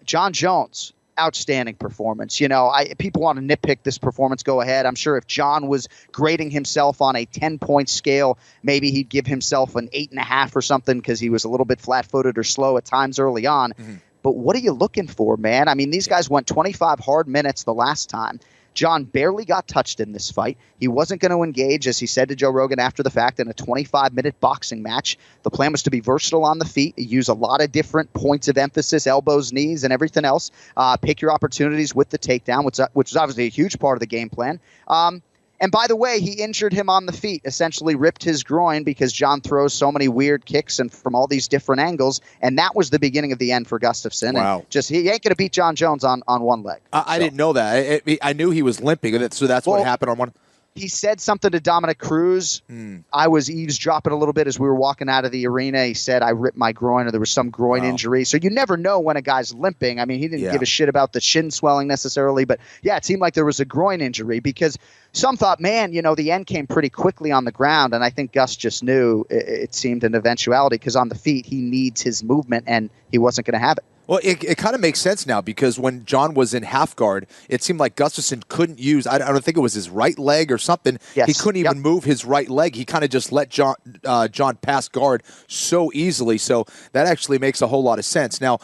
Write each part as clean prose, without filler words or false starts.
John Jones, outstanding performance. People want to nitpick this performance. Go ahead. I'm sure if John was grading himself on a 10-point scale, maybe he'd give himself an 8.5 or something because he was a little bit flat-footed or slow at times early on. Mm-hmm. But what are you looking for, man? I mean, these guys went 25 hard minutes the last time. John barely got touched in this fight. He wasn't going to engage, as he said to Joe Rogan after the fact, in a 25-minute boxing match. The plan was to be versatile on the feet, use a lot of different points of emphasis, elbows, knees, and everything else. Pick your opportunities with the takedown, which is obviously a huge part of the game plan. And by the way, he injured him on the feet, essentially ripped his groin because John throws so many weird kicks and from all these different angles. And that was the beginning of the end for Gustafsson. Wow. And he ain't going to beat John Jones on one leg. I didn't know that. I knew he was limping, so that's what happened on one. He said something to Dominic Cruz. I was eavesdropping a little bit as we were walking out of the arena. He said, I ripped my groin, or there was some groin injury. So you never know when a guy's limping. I mean, he didn't give a shit about the shin swelling necessarily. But, yeah, it seemed like there was a groin injury because some thought, man, the end came pretty quickly on the ground. And I think Gus just knew it seemed an eventuality because on the feet he needs his movement, and he wasn't going to have it. Well, it kind of makes sense now because when John was in half guard, it seemed like Gustafsson couldn't use, I don't think it was his right leg or something. Yes. He couldn't even move his right leg. He kind of just let John pass guard so easily. So that actually makes a whole lot of sense. Now,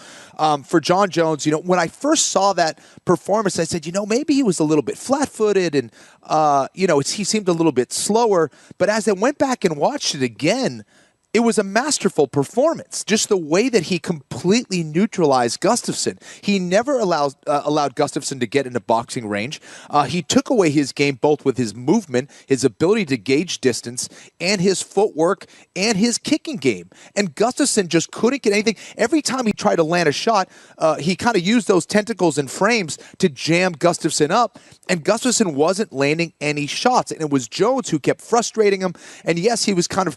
for John Jones, when I first saw that performance, I said, maybe he was a little bit flat-footed and, he seemed a little bit slower. But as I went back and watched it again, it was a masterful performance, just the way that he completely neutralized Gustafsson. He never allowed Gustafsson to get into boxing range. He took away his game both with his movement, his ability to gauge distance, and his footwork and his kicking game. And Gustafsson just couldn't get anything. Every time he tried to land a shot, he kind of used those tentacles and frames to jam Gustafsson up, and Gustafsson wasn't landing any shots. And it was Jones who kept frustrating him. And yes, he was kind of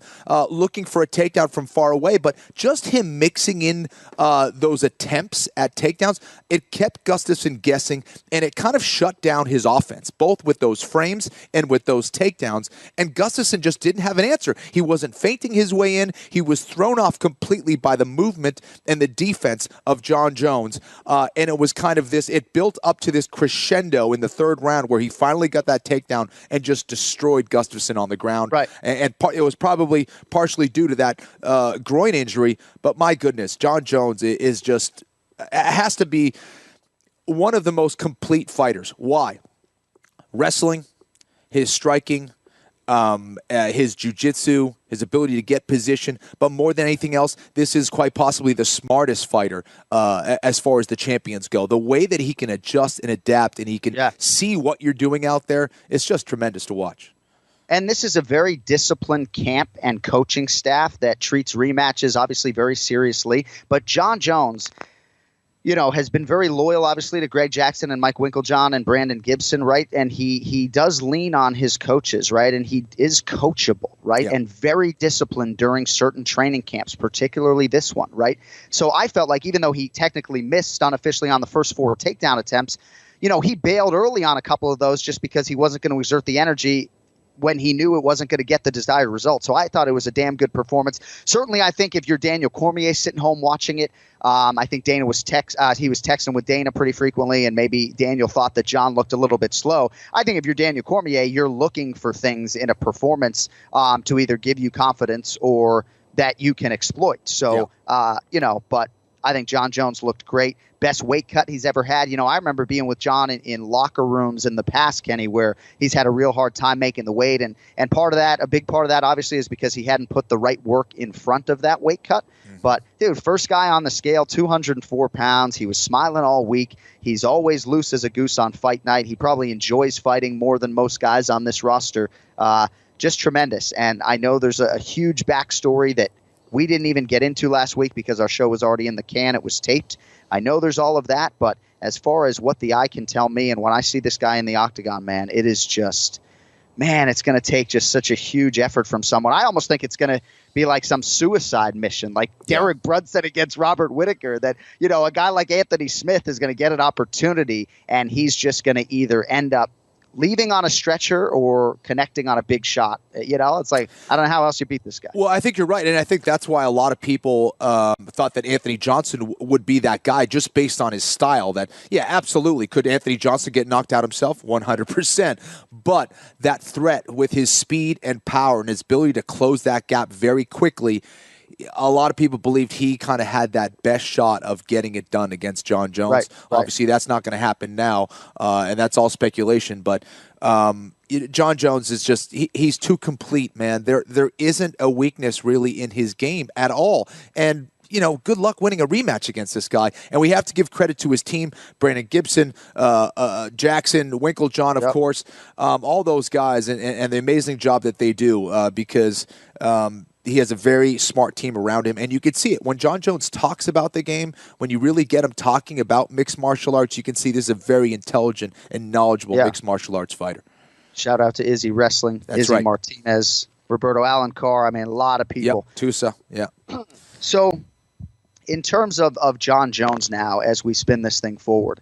looking for a takedown from far away, but just him mixing in those attempts at takedowns, it kept Gustafsson guessing, and it kind of shut down his offense, both with those frames and with those takedowns. And Gustafsson just didn't have an answer. He wasn't feinting his way in. He was thrown off completely by the movement and the defense of John Jones. And it was kind of this, it built up to this crescendo in the third round where he finally got that takedown and just destroyed Gustafsson on the ground. Right. And it was probably partially due to that groin injury, but my goodness, John Jones is just has to be one of the most complete fighters. Why? Wrestling, his striking, his jiu-jitsu, his ability to get position, but more than anything else, this is quite possibly the smartest fighter as far as the champions go. The way that he can adjust and adapt and he can see what you're doing out there, it's just tremendous to watch. And this is a very disciplined camp and coaching staff that treats rematches obviously very seriously. But John Jones, has been very loyal, obviously, to Greg Jackson and Mike Winklejohn and Brandon Gibson, right? And he does lean on his coaches, right? And he is coachable, right? Yeah. And very disciplined during certain training camps, particularly this one, right? So I felt like even though he technically missed unofficially on the first 4 takedown attempts, he bailed early on a couple of those just because he wasn't going to exert the energy when he knew it wasn't going to get the desired result. So I thought it was a damn good performance. Certainly, I think if you're Daniel Cormier sitting home watching it, I think Dana was he was texting with Dana pretty frequently, and maybe Daniel thought that John looked a little bit slow. I think if you're Daniel Cormier, you're looking for things in a performance to either give you confidence or that you can exploit. So, but I think John Jones looked great. Best weight cut he's ever had. I remember being with John in locker rooms in the past, Kenny, where he's had a real hard time making the weight. And part of that, a big part of that, obviously, is because he hadn't put the right work in front of that weight cut. But, dude, first guy on the scale, 204 pounds. He was smiling all week. He's always loose as a goose on fight night. He probably enjoys fighting more than most guys on this roster. Just tremendous. And I know there's a huge backstory that we didn't even get into last week because our show was already in the can. It was taped. I know there's all of that, but as far as what the eye can tell me, and when I see this guy in the octagon, man, it is just, it's going to take just such a huge effort from someone. I almost think it's going to be like some suicide mission, like Derek Brunson against Robert Whittaker, that, a guy like Anthony Smith is going to get an opportunity, and he's just going to either end up leaving on a stretcher or connecting on a big shot. It's like, I don't know how else you beat this guy. Well, I think you're right, and I think that's why a lot of people thought that Anthony Johnson would be that guy just based on his style. That, yeah, absolutely. Could Anthony Johnson get knocked out himself? 100%. But that threat with his speed and power and his ability to close that gap very quickly, a lot of people believed he kind of had that best shot of getting it done against Jon Jones. Right. Obviously, that's not going to happen now, and that's all speculation. But Jon Jones is just he's too complete, man. There isn't a weakness really in his game at all. And good luck winning a rematch against this guy. And we have to give credit to his team, Brandon Gibson, Jackson, Winklejohn, of course, all those guys, and the amazing job that they do because he has a very smart team around him, and you can see it. When Jon Jones talks about the game, when you really get him talking about mixed martial arts, you can see this is a very intelligent and knowledgeable mixed martial arts fighter. Shout out to Izzy Wrestling, That's Izzy right. Martinez, Roberto Alencar. I mean, a lot of people. Yep, Tusa, yeah. So in terms of Jon Jones now, as we spin this thing forward,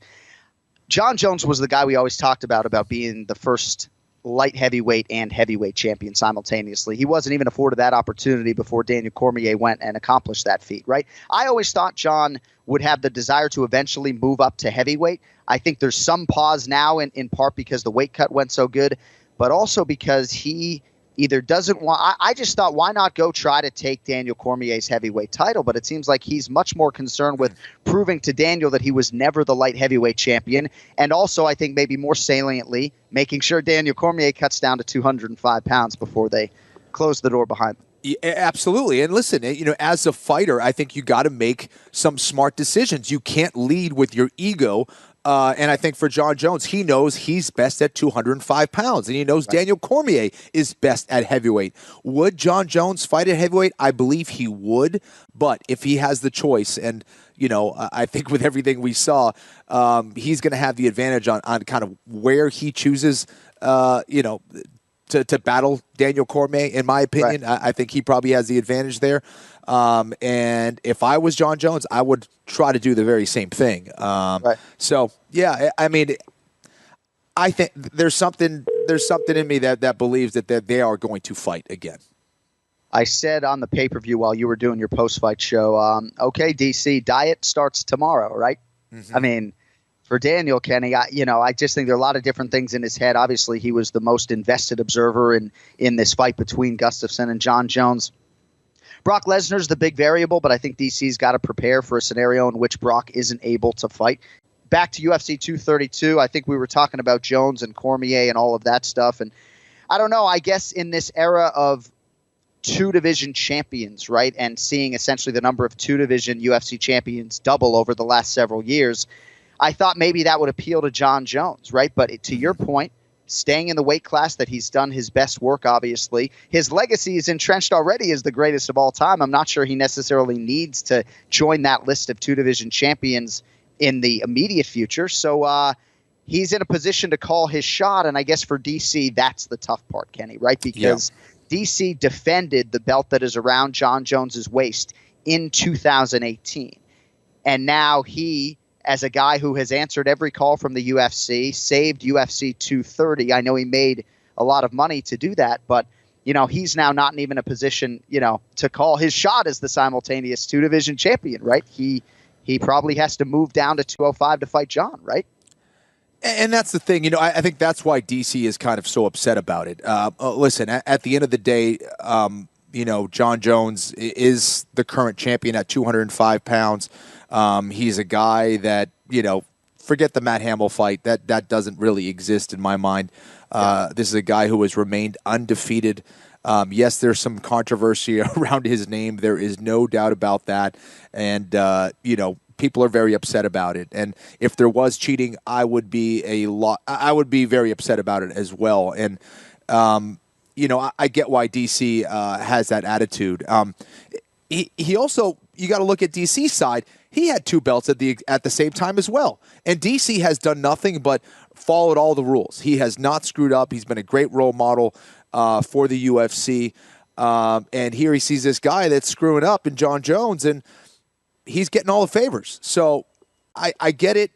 Jon Jones was the guy we always talked about being the first light heavyweight and heavyweight champion simultaneously. He wasn't even afforded that opportunity before Daniel Cormier went and accomplished that feat, right? I always thought Jon would have the desire to eventually move up to heavyweight. I think there's some pause now in part because the weight cut went so good, but also because he either doesn't want – I just thought, why not go try to take Daniel Cormier's heavyweight title? But it seems like he's much more concerned with proving to Daniel that he was never the light heavyweight champion. And also, I think maybe more saliently, making sure Daniel Cormier cuts down to 205 pounds before they close the door behind them. Yeah, absolutely. And listen, as a fighter, I think you got to make some smart decisions. You can't lead with your ego. And I think for Jon Jones, he knows he's best at 205 pounds, and he knows Daniel Cormier is best at heavyweight. Would Jon Jones fight at heavyweight? I believe he would, but if he has the choice, and I think with everything we saw, he's going to have the advantage on kind of where he chooses, to battle Daniel Cormier, in my opinion. Right. I think he probably has the advantage there. And if I was Jon Jones, I would try to do the very same thing. So, yeah, I mean, I think there's something in me that believes that they are going to fight again. I said on the pay-per-view while you were doing your post-fight show, okay, DC, diet starts tomorrow, right? Mm-hmm. I mean, for Daniel, Kenny, I just think there are a lot of different things in his head. Obviously, he was the most invested observer in this fight between Gustafsson and Jon Jones. Brock Lesnar's the big variable, but I think DC's got to prepare for a scenario in which Brock isn't able to fight. Back to UFC 232, I think we were talking about Jones and Cormier and all of that stuff. And I don't know, I guess in this era of two-division champions, right, and seeing essentially the number of two-division UFC champions double over the last several years, I thought maybe that would appeal to Jon Jones, right? But to your point, staying in the weight class that he's done his best work, obviously. His legacy is entrenched already as the greatest of all time. I'm not sure he necessarily needs to join that list of two-division champions in the immediate future. So he's in a position to call his shot, and I guess for DC, that's the tough part, Kenny, right? Because DC defended the belt that is around Jon Jones's waist in 2018. And now he, as a guy who has answered every call from the UFC, saved UFC 230. I know he made a lot of money to do that, but he's now not in even a position, to call his shot as the simultaneous two-division champion, right? He probably has to move down to 205 to fight Jon, right? And that's the thing, I think that's why DC is kind of so upset about it. Listen, at the end of the day, Jon Jones is the current champion at 205 pounds. He's a guy that, forget the Matt Hamill fight. That doesn't really exist in my mind. This is a guy who has remained undefeated. Yes, there's some controversy around his name. There is no doubt about that. And, people are very upset about it. And if there was cheating, I would be very upset about it as well. And, I get why DC has that attitude. He also, you got to look at DC's side. He had two belts at the same time as well. And DC has done nothing but followed all the rules. He has not screwed up. He's been a great role model for the UFC. And here he sees this guy that's screwing up in Jon Jones, and he's getting all the favors. So I get it.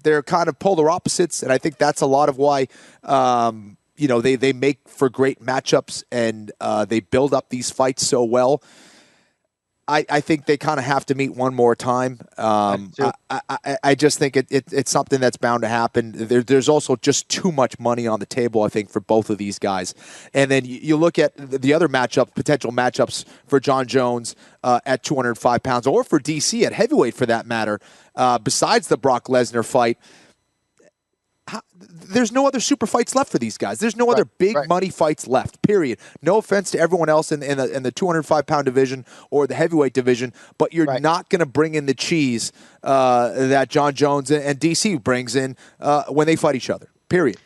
they're kind of polar opposites, and I think that's a lot of why they make for great matchups, and they build up these fights so well. I think they kind of have to meet one more time. I just think it's something that's bound to happen. There's also just too much money on the table, I think, for both of these guys. And then you look at the other potential matchups for Jon Jones at 205 pounds, or for DC at heavyweight for that matter, besides the Brock Lesnar fight. There's no other super fights left for these guys. There's no other big money fights left, period. No offense to everyone else in the 205-pound division or the heavyweight division, but you're not going to bring in the cheese that Jon Jones and DC brings in when they fight each other, period.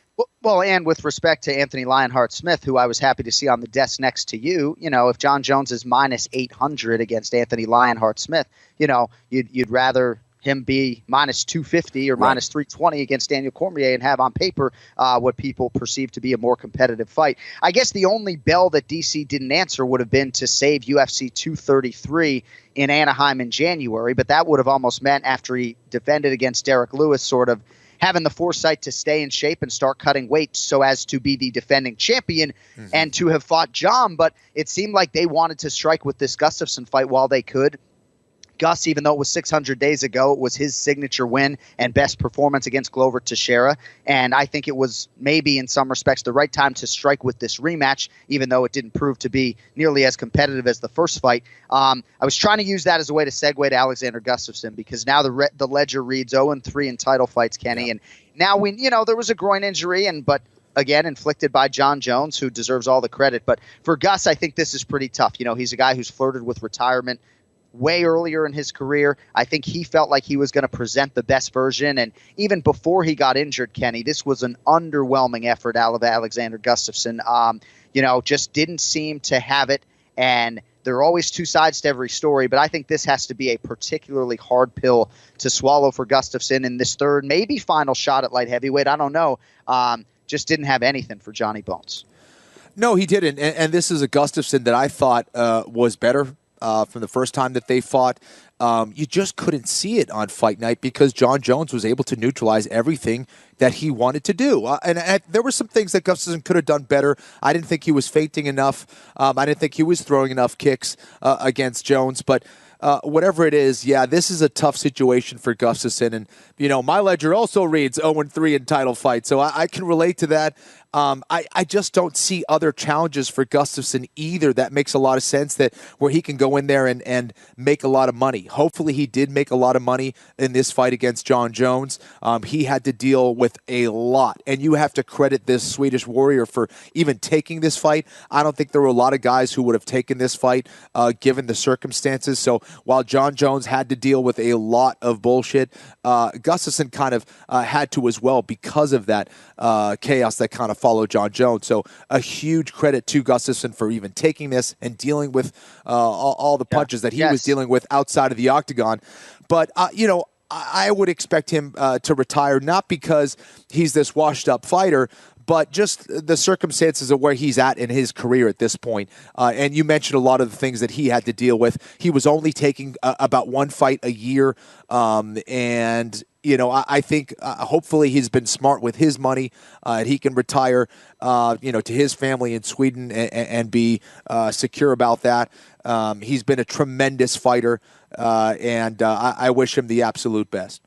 Well, and with respect to Anthony Lionheart-Smith, who I was happy to see on the desk next to you, if Jon Jones is minus 800 against Anthony Lionheart-Smith, you'd rather him be minus 250 or minus 320 against Daniel Cormier and have on paper what people perceive to be a more competitive fight. I guess the only bell that DC didn't answer would have been to save UFC 233 in Anaheim in January, but that would have almost meant, after he defended against Derek Lewis, sort of having the foresight to stay in shape and start cutting weight so as to be the defending champion and to have fought Jon. But it seemed like they wanted to strike with this Gustafsson fight while they could. Gus, even though it was 600 days ago, it was his signature win and best performance against Glover Teixeira. And I think it was maybe in some respects the right time to strike with this rematch, even though it didn't prove to be nearly as competitive as the first fight. I was trying to use that as a way to segue to Alexander Gustafsson, because now the ledger reads 0-3 in title fights, Kenny. Yeah. And now there was a groin injury, but again, inflicted by Jon Jones, who deserves all the credit. But for Gus, I think this is pretty tough. He's a guy who's flirted with retirement way earlier in his career. I think he felt like he was going to present the best version. And even before he got injured, Kenny, this was an underwhelming effort out of Alexander Gustafsson. Just didn't seem to have it. And there are always two sides to every story, but I think this has to be a particularly hard pill to swallow for Gustafsson in this third, maybe final shot at light heavyweight. I don't know. Just didn't have anything for Johnny Bones. No, he didn't. And this is a Gustafsson that I thought was better from the first time that they fought. You just couldn't see it on fight night because Jon Jones was able to neutralize everything that he wanted to do. And there were some things that Gustafsson could have done better. I didn't think he was feinting enough. I didn't think he was throwing enough kicks against Jones. But whatever it is, this is a tough situation for Gustafsson. And, my ledger also reads 0-3 in title fights, so I can relate to that. I just don't see other challenges for Gustafsson either that makes a lot of sense, where he can go in there and make a lot of money. Hopefully he did make a lot of money in this fight against Jon Jones. He had to deal with a lot, and you have to credit this Swedish warrior for even taking this fight. I don't think there were a lot of guys who would have taken this fight given the circumstances. So while Jon Jones had to deal with a lot of bullshit, Gustafsson kind of had to as well because of that chaos that kind of followed Jon Jones. So a huge credit to Gustafsson for even taking this and dealing with all the punches that he was dealing with outside of the octagon. But, I would expect him to retire, not because he's this washed-up fighter, but just the circumstances of where he's at in his career at this point. And you mentioned a lot of the things that he had to deal with. He was only taking about one fight a year, and I think hopefully he's been smart with his money. And he can retire, to his family in Sweden and be secure about that. He's been a tremendous fighter, and I wish him the absolute best.